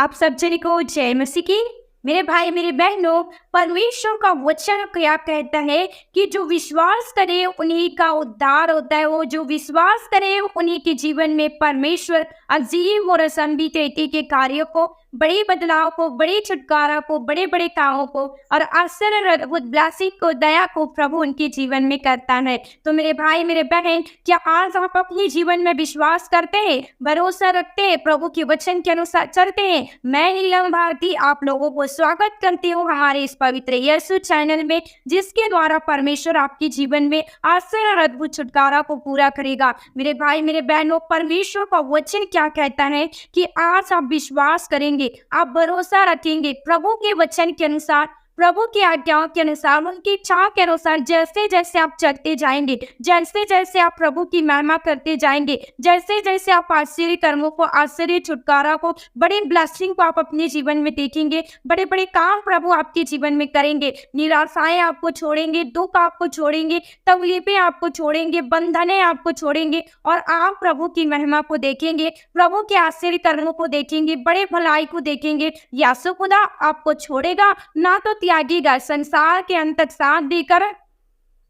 आप सब जन को जय मसीह की। मेरे भाई मेरे बहनों, परमेश्वर का वचन क्या कहता है कि जो विश्वास करे उन्हीं का उद्धार होता है। वो जो विश्वास करे उन्हीं के जीवन में परमेश्वर अजीब और असंभव के कार्यों को, बड़े बदलाव को, बड़े छुटकारा को, बड़े बड़े कामों को और आश्चर्य अद्भुत ब्लेसिंग को, दया को प्रभु उनके जीवन में करता है। तो मेरे भाई मेरे बहन, क्या आज आप अपने जीवन में विश्वास करते हैं, भरोसा रखते हैं, प्रभु के वचन के अनुसार चलते हैं? मैं नीलम भारती आप लोगों को स्वागत करती हूँ हमारे इस पवित्र यीशु चैनल में, जिसके द्वारा परमेश्वर आपके जीवन में आश्चर्य और अद्भुत छुटकारा को पूरा करेगा। मेरे भाई मेरे बहनों, परमेश्वर का वचन क्या कहता है कि आज आप विश्वास करेंगे, आप भरोसा रखेंगे प्रभु के वचन के अनुसार, प्रभु की आज्ञाओं के अनुसार, उनकी इच्छा के अनुसार, जैसे जैसे आप चलते जाएंगे, जैसे जैसे आप प्रभु की महिमा करते जाएंगे, जैसे जैसे आप आश्चर्य कर्मों को, आश्चर्य छुटकारा को, बड़े ब्लेसिंग को आप अपने जीवन में देखेंगे, बड़े बड़े काम प्रभु आपके जीवन में करेंगे। निराशाएं आपको छोड़ेंगे, दुख आपको छोड़ेंगे, तकलीफें आपको छोड़ेंगे, बंधनें आपको छोड़ेंगे और आप प्रभु की महिमा को देखेंगे, प्रभु के आश्चर्य कर्मों को देखेंगे, बड़े भलाई को देखेंगे। यीशु खुदा आपको छोड़ेगा ना तो त्यागेगा। संसार के अंत तक साथ देकर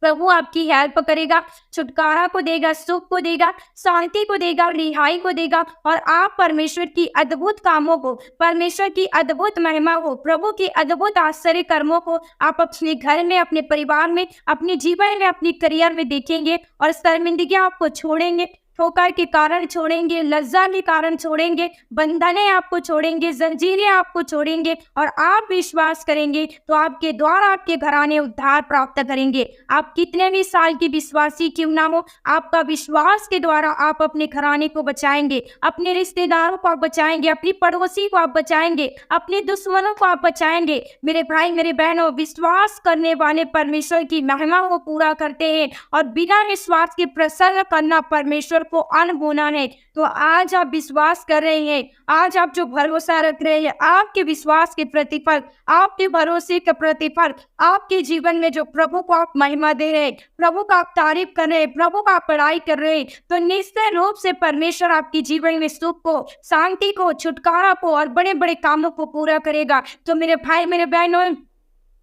प्रभु आपकी हेल्प करेगा, छुटकारा को देगा, सुख को देगा, शांति को देगा, रिहाई को देगा और आप परमेश्वर की अद्भुत कामों को, परमेश्वर की अद्भुत महिमा को, प्रभु की अद्भुत आश्चर्य कर्मों को आप अपने घर में, अपने परिवार में, अपने जीवन में, अपनी करियर में देखेंगे और शर्मिंदगी आपको छोड़ेंगे, ठोकर के कारण छोड़ेंगे, लज्जा के कारण छोड़ेंगे, बंधनें आपको छोड़ेंगे, जंजीरें आपको छोड़ेंगे और आप विश्वास करेंगे तो आपके द्वारा आपके घराने उद्धार प्राप्त करेंगे। आप कितने भी साल की विश्वासी क्यों ना हो, आपका विश्वास के द्वारा आप अपने घराने को बचाएंगे, अपने रिश्तेदारों को आप बचाएंगे, अपनी पड़ोसी को आप बचाएंगे, अपने दुश्मनों को आप बचाएंगे। मेरे भाई मेरे बहनों, विश्वास करने वाले परमेश्वर की महिमा को पूरा करते हैं और बिना विश्वास के प्रसन्न करना परमेश्वर को अनहोना है। तो आज आप विश्वास कर रहे हैं, आज आप जो भरोसा रख रहे हैं, आपके विश्वास के प्रतिफल, आपके भरोसे का प्रतिफल, आपके जीवन में जो प्रभु को आप महिमा दे रहे हैं, प्रभु का आप तारीफ कर रहे हैं, प्रभु का आप बड़ाई कर रहे हैं, तो निश्चय रूप से परमेश्वर आपके जीवन में सुख को, शांति को, छुटकारा को और बड़े बड़े कामों को पूरा करेगा। तो मेरे भाई मेरे बहनों,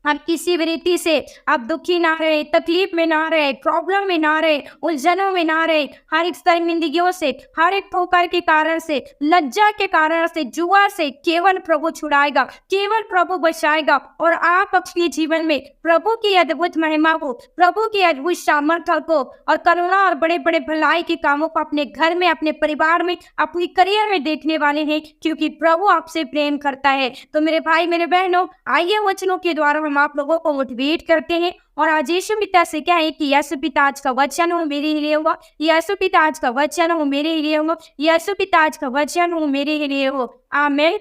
आप किसी भी रीति से आप दुखी ना रहे, तकलीफ में ना रहे, प्रॉब्लम में ना रहे, उलझनों में ना रहे, हर एक शर्मिंदगियों से, हर एक ठोकर के कारण से, लज्जा के कारण से, जुआ से केवल प्रभु छुड़ाएगा, केवल प्रभु बचाएगा और आप अपने जीवन में प्रभु की अद्भुत महिमा को, प्रभु की अद्भुत सामर्थ्य को और करुणा और बड़े बड़े भलाई के कामों को अपने घर में, अपने परिवार में, अपनी करियर में देखने वाले हैं, क्योंकि प्रभु आपसे प्रेम करता है। तो मेरे भाई मेरे बहनों, आइए वचनों के द्वारा हम आप लोगों को मोटिवेट करते हैं और आज यीशु पिता से क्या है कि यीशु पिता आज का वचन हो मेरे लिए हो, यीशु पिता आज का वचन हो मेरे लिए हो, यीशु पिता आज का वचन हो मेरे लिए हो। आमीन।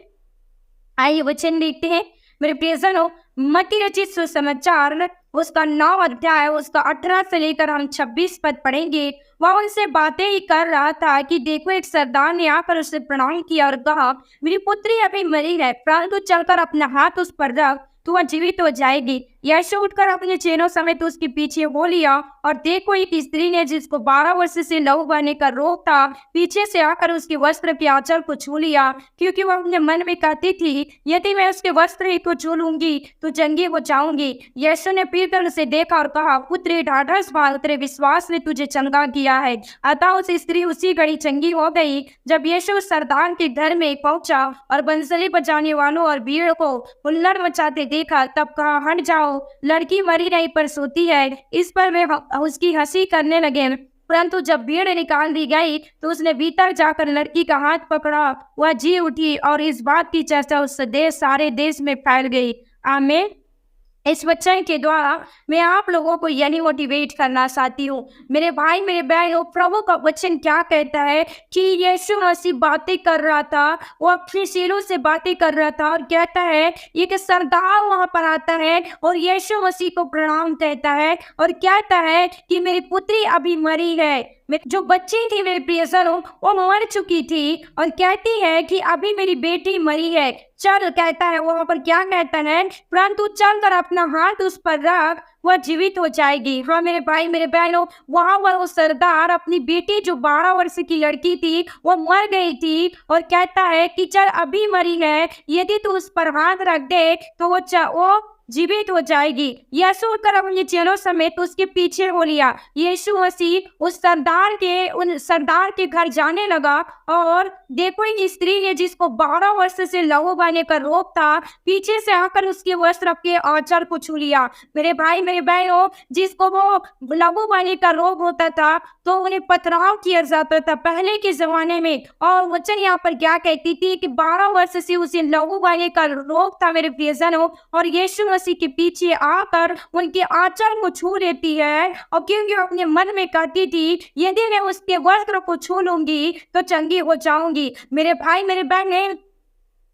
आइए वचन देखते हैं मेरे प्रियजनों। मत्ती रचित सुसमाचार उसका 9 अध्याय उसका 18 से लेकर हम 26 पद पढ़ेंगे। वह उनसे बातें ही कर रहा था कि देखो, एक सरदार ने आकर उसे प्रणाम किया और कहा, मेरी पुत्री अभी मरी है, परंतु चलकर अपना हाथ उस पर रख, तो वह जीवित हो जाएगी। यीशु उठकर अपने चेलों समेत उसके पीछे हो लिया और देखो, एक स्त्री ने जिसको 12 वर्ष से लहू बहने का रोग था, पीछे से आकर उसके वस्त्र के आंचल को छू लिया, क्योंकि वह अपने मन में कहती थी, यदि मैं उसके वस्त्र ही को छू लूंगी तो चंगी हो जाऊंगी। यीशु ने फिर कर उसे देखा और कहा, पुत्री ढाढ़स बांध, तेरे विश्वास ने तुझे चंगा किया है। अतः उस स्त्री उसी घड़ी चंगी हो गई। जब यीशु सरदार के घर में पहुंचा और बंसली बजाने वालों और भीड़ को हुल्लड़ मचाते देखा, तब कहा, हट जाओ, लड़की मरी नहीं पर सोती है। इस पर वे उसकी हंसी करने लगे। परंतु जब भीड़ निकाल दी गई तो उसने भीतर जाकर लड़की का हाथ पकड़ा, वह जी उठी और इस बात की चर्चा उस देश, सारे देश में फैल गई। आमीन। इस वचन के द्वारा मैं आप लोगों को यानी मोटिवेट करना चाहती हूँ। मेरे भाई मेरे बहनों, प्रभु का वचन क्या कहता है कि यीशु मसीह बातें कर रहा था, वो अपने चेलों से बातें कर रहा था और कहता है, एक सरदार वहां पर आता है और यीशु मसीह को प्रणाम कहता है और कहता है कि मेरी पुत्री अभी मरी है। जो बच्ची थी मेरे प्रियजनों, वो मर चुकी थी और कहती है कि अभी मेरी बेटी मरी है, चल, कहता है वहाँ पर क्या कहता है, परंतु चल कर अपना हाथ उस पर रख, वह जीवित हो जाएगी। हाँ मेरे भाई मेरे बहनों, वहाँ पर वो सरदार अपनी बेटी जो 12 वर्ष की लड़की थी वो मर गई थी और कहता है कि चल अभी मरी है, यदि तू उस पर हाथ रख दे तो वो जीवित हो जाएगी। यह सुनकर अपने चेलों समेत उसके पीछे हो लिया। यीशु मसीह उन सरदार के घर जाने लगा और देखो एक स्त्री ने जिसको 12 वर्ष से लहू बहने का रोग था, पीछे से आकर उसके वस्त्र के आंचल को छू लिया। मेरे भाई मेरे बहनों, जिसको वो लहू बहने का रोग होता था तो उन्हें पथराव किया जाता था पहले के जमाने में। और वचन यहाँ पर क्या कहती थी कि 12 वर्ष से उसे लहू बहने का रोग था मेरे प्रियजनों, और यीशु मसीह के पीछे आकर उनके आंचल को छू लेती है। और क्योंकि अपने मन में कहती थी यदि मैं उसके वस्त्र को छू लूंगी तो चंगी हो जाऊंगी। मेरे भाई मेरे बहन,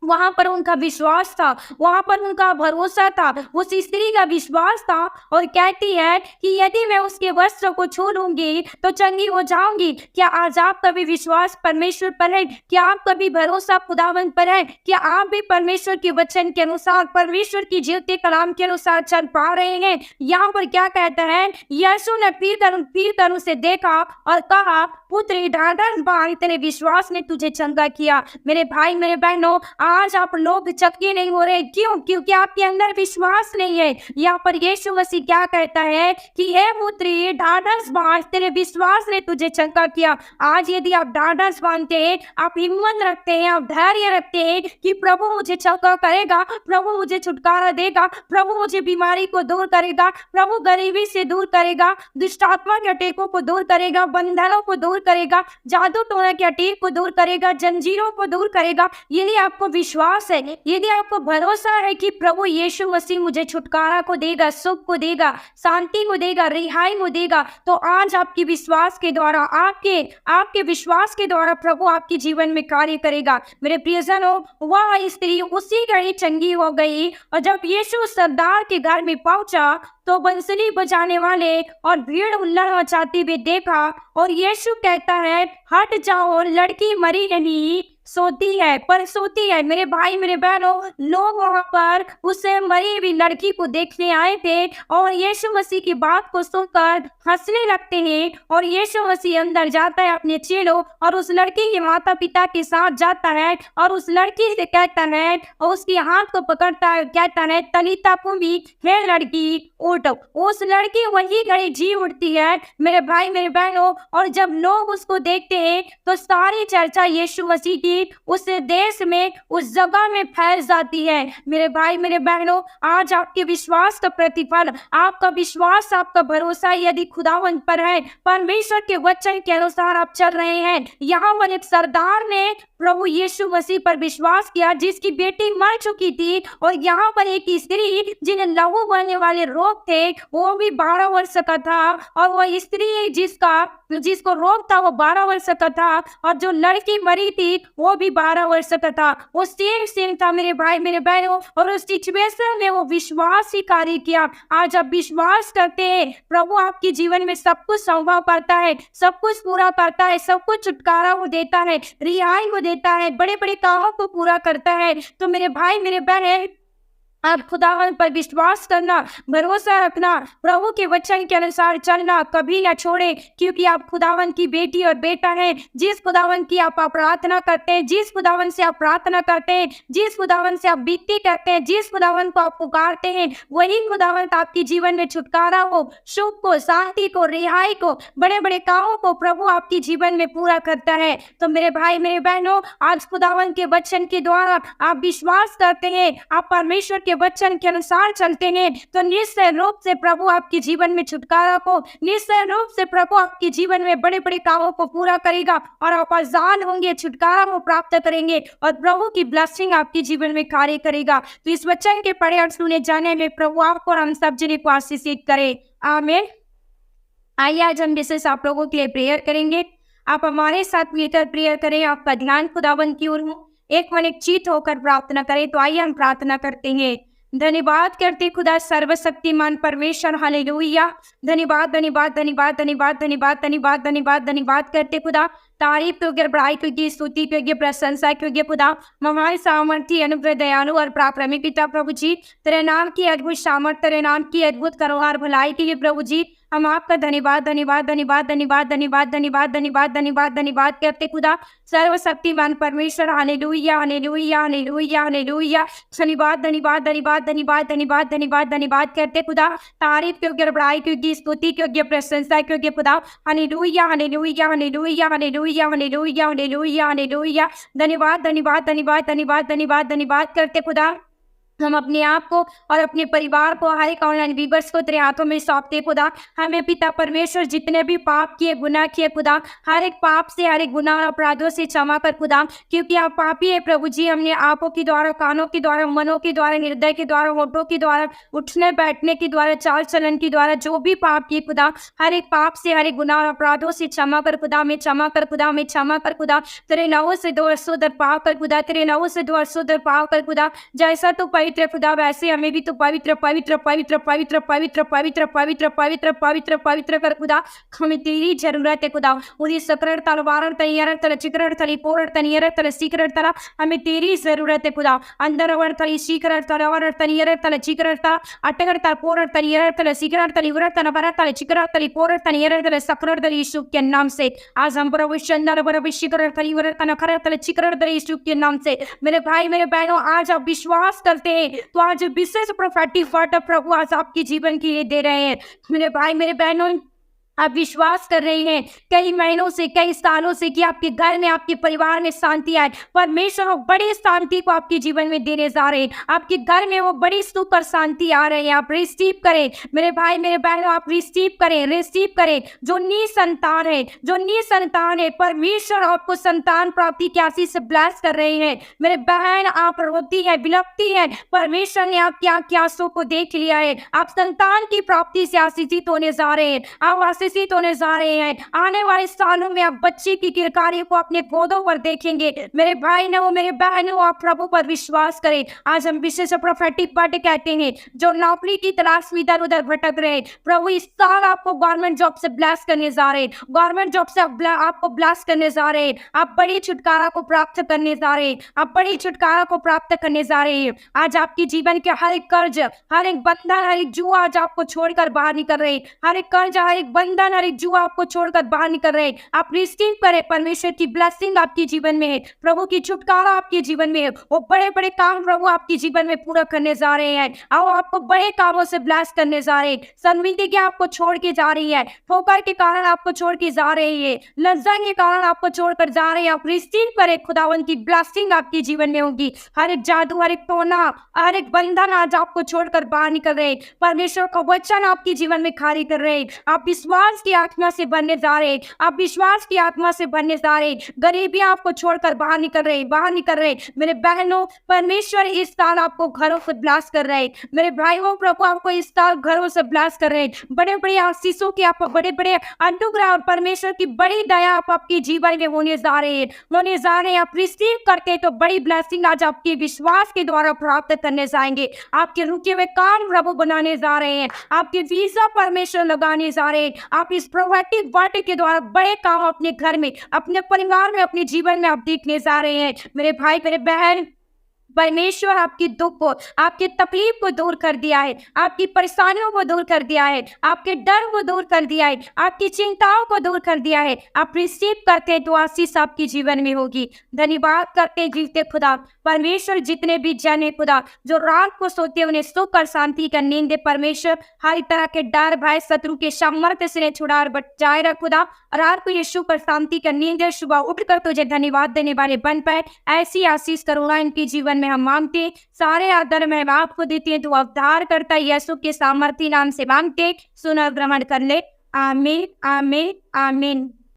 वहां पर उनका विश्वास था, वहां पर उनका भरोसा था, उस स्त्री का विश्वास था और कहती है कि यदि मैं उसके वस्त्र को छू लूंगी तो चंगी हो जाऊंगी। क्या आज आपका भी विश्वास परमेश्वर पर है? क्या आपका भी भरोसा खुदावंद पर है? क्या आप भी परमेश्वर के वचन के अनुसार, परमेश्वर की जीवते कलाम के अनुसार चल पा रहे हैं? यहाँ पर क्या कहता है, यीशु ने फिर कर उसे देखा और कहा, पुत्री ढाढ़स बांध, तेरे विश्वास ने तुझे चंगा किया। मेरे भाई मेरे बहनों, आज आप लोग चक्के नहीं हो रहे, क्यों? क्योंकि आपके अंदर विश्वास नहीं है। यहाँ पर यीशु मसीह क्या कहता है कि हे पुत्री ढाढ़स बांध, तेरे विश्वास ने तुझे चंगा किया। आज यदि आप ढाढ़स बांधते हैं, आप हिम्मत रखते हैं, आप धैर्य रखते हैं कि प्रभु मुझे चंगा करेगा, प्रभु मुझे छुटकारा देगा, प्रभु मुझे बीमारी को दूर करेगा, प्रभु गरीबी से दूर करेगा, दुष्ट आत्मा के अटैकों को दूर करेगा, बंधनों को दूर करेगा, जादू टोना के अटैक को दूर करेगा, जंजीरों को दूर करेगा। यदि आपको विश्वास है, यदि आपको भरोसा है कि प्रभु यीशु मसीह मुझे छुटकारा को देगा, सुख को देगा, शांति को देगा, रिहाई को देगा, तो आज आपके विश्वास के द्वारा, आपके विश्वास के द्वारा प्रभु आपके जीवन में कार्य करेगा। मेरे प्रियजनों, वह स्त्री उसी घड़ी चंगी हो गई। और जब यीशु सरदार के घर में पहुंचा तो बंसुरी बजाने वाले और भीड़ हुल्लड़ मचाते हुए देखा और यीशु कहता है, हट जाओ, लड़की मरी नहीं, सोती है, पर सोती है। मेरे भाई मेरे बहनों, लोग वहां पर उसे मरी हुई लड़की को देखने आए थे और यीशु मसीह की बात को सुनकर हंसने लगते हैं। और यीशु मसीह अंदर जाता है अपने चेलों और उस लड़की के माता पिता के साथ जाता है और उस लड़की से कहता है और उसके हाथ को पकड़ता है, कहता है, तलीता कुमी, हे लड़की उठ। उस लड़की वही घड़ी जी उठती है मेरे भाई मेरे बहनों। और जब लोग उसको देखते हैं तो सारी चर्चा यीशु मसीह की उस देश में, उस जगह में फैल जाती है। मेरे भाई मेरे बहनों, आज आपके विश्वास का प्रतिफल, आपका विश्वास, आपका भरोसा यदि खुदावंद पर है, परमेश्वर के वचन के अनुसार आप चल रहे हैं। यहाँ पर एक सरदार ने प्रभु यीशु मसीह पर विश्वास किया जिसकी बेटी मर चुकी थी, और यहाँ पर एक स्त्री जिन्हें लहू बहने वाले रोग थे, वो भी 12 वर्ष का था, और वह स्त्री जिसको रोग था वो 12 वर्ष का था, और जो लड़की मरी थी वो भी 12 वर्ष का था। वो सेम था मेरे भाई मेरे बहनों, और उस सिचुएशन में वो विश्वास ही कार्य किया। आज आप विश्वास करते हैं, प्रभु आपके जीवन में सब कुछ संभव करता है, सब कुछ पूरा करता है, सब कुछ छुटकारा वो देता है, रिहाई वो देता है, बड़े बड़े कामों को पूरा करता है। तो मेरे भाई मेरे बहन, आप खुदावन पर विश्वास करना, भरोसा रखना, प्रभु के वचन के अनुसार चलना कभी न छोड़े, क्योंकि आप खुदावन की बेटी और बेटा हैं। जिस खुदावन की आप प्रार्थना करते हैं, जिस खुदावन से आप प्रार्थना करते हैं, जिस खुदावन से आप विनती करते हैं, जिस खुदावन को आप पुकारते हैं, वही खुदावन आपके जीवन में छुटकारा को, सुख को, शांति को, रिहाई को, बड़े बड़े कामों को प्रभु आपके जीवन में पूरा करता है। तो मेरे भाई मेरे बहनों, आज खुदावन के वचन के द्वारा आप विश्वास करते हैं, आप परमेश्वर के वचन के अनुसार चलते हैं, तो निश्चय रूप से प्रभु आपके जीवन में छुटकारा को, निश्चय रूप से प्रभु आपके जीवन में बड़े बड़े कामों को पूरा करेगा, और आप आजाद होंगे, छुटकारा को प्राप्त करेंगे, और प्रभु की ब्लेसिंग आपके जीवन में कार्य करेगा। तो इस वचन के पढ़े और सुने जाने में प्रभु आपको और हम सब जने को आशीषित करे। आमीन। आइए आज हम विशेष आप लोगों के लिए प्रेयर करेंगे। आप हमारे साथ मिलकर प्रेयर करें, आपका ध्यान खुदावन की ओर हो, एक मन एक चित होकर प्रार्थना करें। तो आइए हम प्रार्थना करते हैं। धन्यवाद करते खुदा सर्वशक्तिमान परमेश्वर, हालेलुया। धन्यवाद, धन्यवाद, धन्यवाद, धन्यवाद, धन्यवाद, धन्यवाद, धन्यवाद, धन्यवाद करते खुदा। तारीफ योग्य, बड़ाई योग्य, स्तुति योग्य, प्रशंसा योग्य खुदा। महान सामर्थी, अनुग्रह, दयालु और पराक्रमी पिता प्रभु जी, तेरे नाम की अद्भुत सामर्थ, तेरे नाम की अद्भुत करुणा और भलाई के लिए प्रभु जी हम आपका धन्यवाद, धन्यवाद, धन्यवाद, धन्यवाद, धन्यवाद, धन्यवाद, धन्यवाद, धन्यवाद, धन्यवाद करते खुदा सर्वशक्तिमान परमेश्वर, हालेलुया, हालेलुया, हालेलुया, हालेलुया। धन्यवाद, धन्यवाद, धन्यवाद, धन्यवाद, धन्यवाद, धन्यवाद, धन्यवाद करते खुदा। तारीफ योग्य, बड़ाई योग्य, स्तुति योग्य, प्रशंसा योग्य खुदा। Hallelujah, hallelujah, hallelujah, hallelujah, hallelujah, hallelujah, hallelujah. धन्यवाद, धन्यवाद, धन्यवाद, धन्यवाद, धन्यवाद, धन्यवाद करते खुदा। हम अपने आप को और अपने परिवार को, हर एक ऑनलाइन व्यूअर्स को तेरे हाथों में सौंपते खुदा। हमें पिता परमेश्वर जितने भी पाप किए, गुनाह किए खुदा, हर एक पाप से, हर एक गुनाह और अपराधों से क्षमा कर खुदा, क्योंकि आप पापी है प्रभु जी। हमने आंखों के द्वारा, कानों के द्वारा, मनों के द्वारा, हृदय के द्वारा, होठों के द्वारा, उठने बैठने के द्वारा, चाल चलन के द्वारा जो भी पाप किए खुदा, हर एक पाप से, हर एक गुनाह और अपराधों से क्षमा कर खुदा। हमें क्षमा कर खुदा, हमें क्षमा कर खुदा। तेरे नामों से दो अशुद्ध पाप कर खुदा, तेरे नामों से दो अशुद्ध पाप कर खुदा। जैसा तो पवित्र खुदा, वैसे हमें भी तो पवित्र पवित्र पवित्र पवित्र पवित्र पवित्र पवित्र पवित्र पवित्र पवित्र कर खुदा। हमें तेरी जरूरत है खुदा। उदी सकरण तल वारण तनियर तल चिकरण तली पोरण तनियर तल सीकरण तला, हमें तेरी जरूरत है खुदा। अंदर वर तली सीकरण तल वर तनियर तल चिकरण तला, अटगर तल पोरण तनियर तल सीकरण तली वर तल वर तल चिकरण तली पोरण तनियर तल सकरण तल यीशु के नाम से आज हम प्रभु चंदर वर शिकरण तली वर तन खर तल चिकरण तल यीशु के नाम से मेरे भाई, मेरे बहनों, आज आप विश्वास करते हैं तो आज विशेष प्रोफेटिक वर्ड प्रभु आज आपके जीवन के लिए दे रहे हैं। मेरे भाई, मेरे बहनों, आप विश्वास कर रहे हैं कई महीनों से, कई सालों से कि आपके घर में, आपके परिवार में शांति आए। परमेश्वर वो बड़ी शांति को आपके जीवन में देने जा रहे हैं। आपके घर में वो बड़ी सुख और शांति आ रही है। आप रिसीव करें मेरे भाई, मेरे बहनों, आप रिसीव करें, रिसीव करें। जो निसंतान है, जो निसंतान है, परमेश्वर आपको संतान प्राप्ति की आशीष से ब्लेस कर रहे हैं। मेरे बहन, आप रोती है, बिलखती है, परमेश्वर ने आपकी आंख आंसू को देख लिया है। आप संतान की प्राप्ति से आशीषित होने जा रहे हैं। आप आशीषित होने जा रहे हैं। आने वाले सालों में आप बच्चे की किरकारियों को अपने गोदों पर देखेंगे। मेरे भाई ने, वो मेरे बहनों, आप प्रभु पर विश्वास करें। आज हम विशेष प्रोफेटिक वर्ड कहते हैं जो नौकरी की तलाश में इधर उधर भटक रहे, प्रभु इस साल आपको गवर्नमेंट जॉब से ब्लेस करने जा रहे हैं। गवर्नमेंट जॉब से आपको ब्लेस करने जा रहे हैं। आप बड़ी छुटकारा को प्राप्त करने जा रहे हैं। आप बड़ी छुटकारा को प्राप्त करने जा रहे हैं। आज आपके जीवन के हर एक कर्ज, हर एक बंधन, हर एक जुआ आज आपको छोड़कर बाहर निकल रहे हैं। हर एक कर्ज, हर एक बंधन, हर एक जुआ आपको छोड़कर बाहर निकल रहे हैं। आप रिसीव करें, परमेश्वर की ब्लेसिंग आपके जीवन में है, प्रभु की छुटकारा आपके जीवन में है। वो बड़े बड़े काम प्रभु आपके जीवन में पूरा करने जा रहे हैं। और आपको बड़े कामों से ब्लेस करने जा रहे हैं। शर्मिंदगी की आपको छोड़ के जा रही है, ठोकर के कारण आपको छोड़ के जा रही है, लज्जा के कारण आपको छोड़कर जा रहे हैं। आप रिसीव करें, खुदावन की ब्लेसिंग आपके जीवन में होगी। हर एक जादू, हर एक टोना, हर एक बंधन आज आपको छोड़कर बाहर निकल रहे हैं। परमेश्वर का वचन आपके जीवन में खाली कर रहे हैं। आप विश्वास की आत्मा से भरने जा रहे हैं। आप विश्वास की आत्मा से भरने जा रहे हैं। गरीबी आपको छोड़कर बाहर निकल रहे हैं, बाहर निकल रहे हैं। मेरे बहनों, परमेश्वर इस साल आपको घरों से ब्लेस कर रहे हैं। मेरे भाइयों, प्रभु आपको इस साल घरों से ब्लेस कर रहे हैं। बड़े बड़े आशीषों की, आप बड़े बड़े अनुग्रह और परमेश्वर की बड़ी दया आप आपके जीवन में होने जा रहे हैं, होने जा रहे हैं। आप रिसीव करते तो बड़ी ब्लेसिंग आज आपके विश्वास के द्वारा प्राप्त करने जाएंगे। आपके रुके हुए काम प्रभु बनाने जा रहे हैं। आपके वीजा परमेश्वर लगाने जा रहे हैं। आप इस प्रोफेटिक वर्ड के द्वारा बड़े काम अपने घर में, अपने परिवार में, अपने जीवन में आप देखने जा रहे हैं। मेरे भाई, मेरे बहन, परमेश्वर आपकी दुख को, आपकी तकलीफ को दूर कर दिया है। आपकी परेशानियों को दूर कर दिया है। आपके डर को दूर कर दिया है। आपकी चिंताओं को दूर कर दिया है। आप रिसीव करते हैं तो आशीष आपके जीवन में होगी। धन्यवाद करते जीते खुदा। परमेश्वर जितने भी जन है खुदा, जो रात को सोते उन्हें सुख और शांति का नींद दे। परमेश्वर हर तरह के डर, भय, शत्रु के सामर्थ्य से छुड़ा और बचाए रख खुदा। रात को ये सुख और शांति का नींद दे। सुबह उठकर तुझे धन्यवाद देने वाले बन पाए। ऐसी आशीष करुणा इनके जीवन में हम मांगते। सारे आदर में आपको देते हैं। तो अवतार करता यीशु के सामर्थी नाम से मांगते, सुन और ग्रहण कर ले। आमीन, आमीन, आमीन।